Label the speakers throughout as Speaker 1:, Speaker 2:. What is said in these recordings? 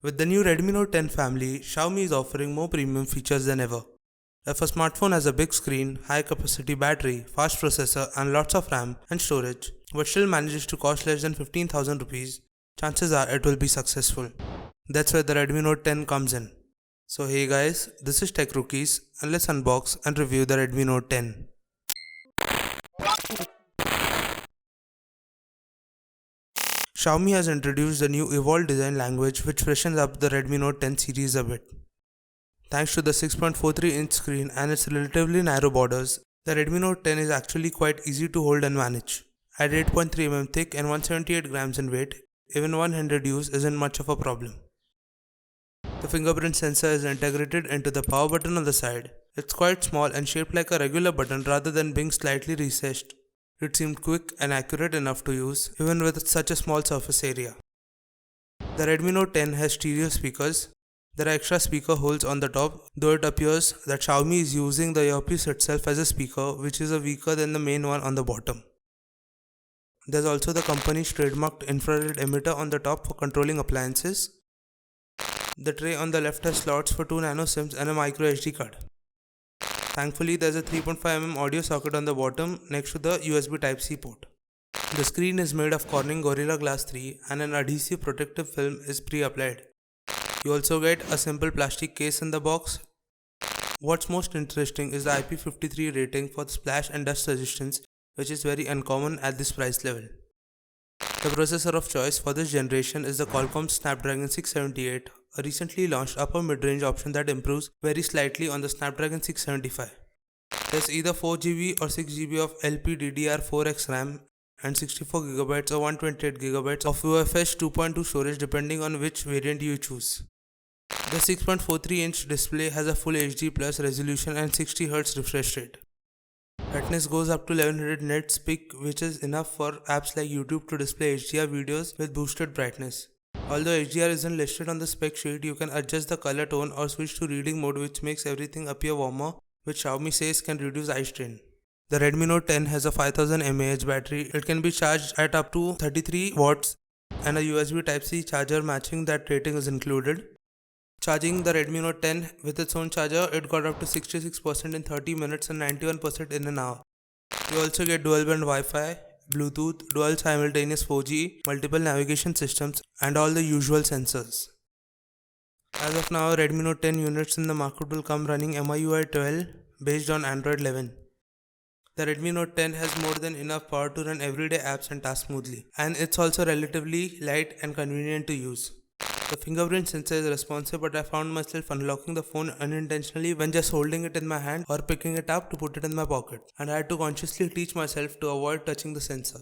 Speaker 1: With the new Redmi Note 10 family, Xiaomi is offering more premium features than ever. If a smartphone has a big screen, high capacity battery, fast processor and lots of RAM and storage, but still manages to cost less than 15,000 rupees, chances are it will be successful. That's where the Redmi Note 10 comes in. So hey guys, this is Tech Rookies and let's unbox and review the Redmi Note 10. Xiaomi has introduced the new Evolved design language which freshens up the Redmi Note 10 series a bit. Thanks to the 6.43-inch screen and its relatively narrow borders, the Redmi Note 10 is actually quite easy to hold and manage. At 8.3mm thick and 178 grams in weight, even one-handed use isn't much of a problem. The fingerprint sensor is integrated into the power button on the side. It's quite small and shaped like a regular button rather than being slightly recessed. It seemed quick and accurate enough to use, even with such a small surface area. The Redmi Note 10 has stereo speakers. There are extra speaker holes on the top, though it appears that Xiaomi is using the earpiece itself as a speaker, which is weaker than the main one on the bottom. There's also the company's trademarked infrared emitter on the top for controlling appliances. The tray on the left has slots for 2 nano SIMs and a micro SD card. Thankfully, there's a 3.5mm audio socket on the bottom next to the USB Type-C port. The screen is made of Corning Gorilla Glass 3 and an adhesive protective film is pre-applied. You also get a simple plastic case in the box. What's most interesting is the IP53 rating for splash and dust resistance, which is very uncommon at this price level. The processor of choice for this generation is the Qualcomm Snapdragon 678, a recently launched upper mid-range option that improves very slightly on the Snapdragon 675. There's either 4GB or 6GB of LPDDR4X RAM and 64GB or 128GB of UFS 2.2 storage depending on which variant you choose. The 6.43-inch display has a Full HD Plus resolution and 60Hz refresh rate. Brightness goes up to 1100 nits peak, which is enough for apps like YouTube to display HDR videos with boosted brightness. Although HDR isn't listed on the spec sheet, you can adjust the color tone or switch to reading mode, which makes everything appear warmer, which Xiaomi says can reduce eye strain. The Redmi Note 10 has a 5000 mAh battery. It can be charged at up to 33 watts and a USB Type-C charger matching that rating is included. Charging the Redmi Note 10 with its own charger, it got up to 66% in 30 minutes and 91% in an hour. You also get dual band Wi-Fi, Bluetooth, dual simultaneous 4G, multiple navigation systems and all the usual sensors. As of now, Redmi Note 10 units in the market will come running MIUI 12 based on Android 11. The Redmi Note 10 has more than enough power to run everyday apps and tasks smoothly, and it's also relatively light and convenient to use. The fingerprint sensor is responsive, but I found myself unlocking the phone unintentionally when just holding it in my hand or picking it up to put it in my pocket, and I had to consciously teach myself to avoid touching the sensor.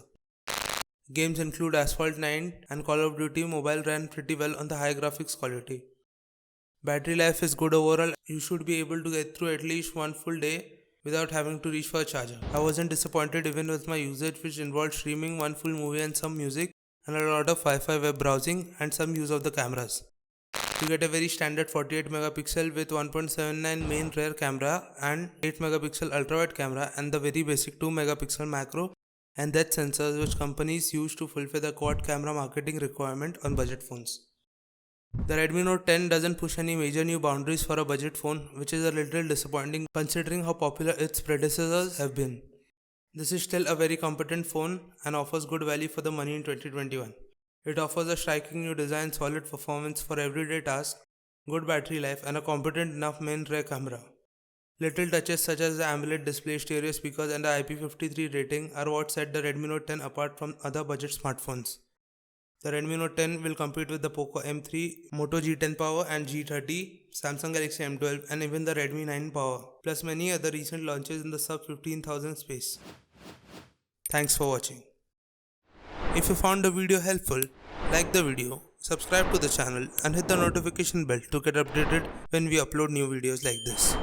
Speaker 1: Games include Asphalt 9 and Call of Duty Mobile ran pretty well on the high graphics quality. Battery life is good overall. You should be able to get through at least one full day without having to reach for a charger. I wasn't disappointed even with my usage, which involved streaming one full movie and some music, and a lot of Wi-Fi web browsing and some use of the cameras. You get a very standard 48 megapixel with 1.79 main rear camera and 8 megapixel ultra-wide camera and the very basic 2 megapixel macro and depth sensors which companies use to fulfill the quad camera marketing requirement on budget phones. The Redmi Note 10 doesn't push any major new boundaries for a budget phone, which is a little disappointing considering how popular its predecessors have been. This is still a very competent phone and offers good value for the money in 2021. It offers a striking new design, solid performance for everyday tasks, good battery life and a competent enough main rear camera. Little touches such as the AMOLED display, stereo speakers and the IP53 rating are what set the Redmi Note 10 apart from other budget smartphones. The Redmi Note 10 will compete with the Poco M3, Moto G10 Power and G30, Samsung Galaxy M12 and even the Redmi 9 Power, plus many other recent launches in the sub 15,000 space. Thanks for watching. If you found the video helpful, like the video, subscribe to the channel and hit the notification bell to get updated when we upload new videos like this.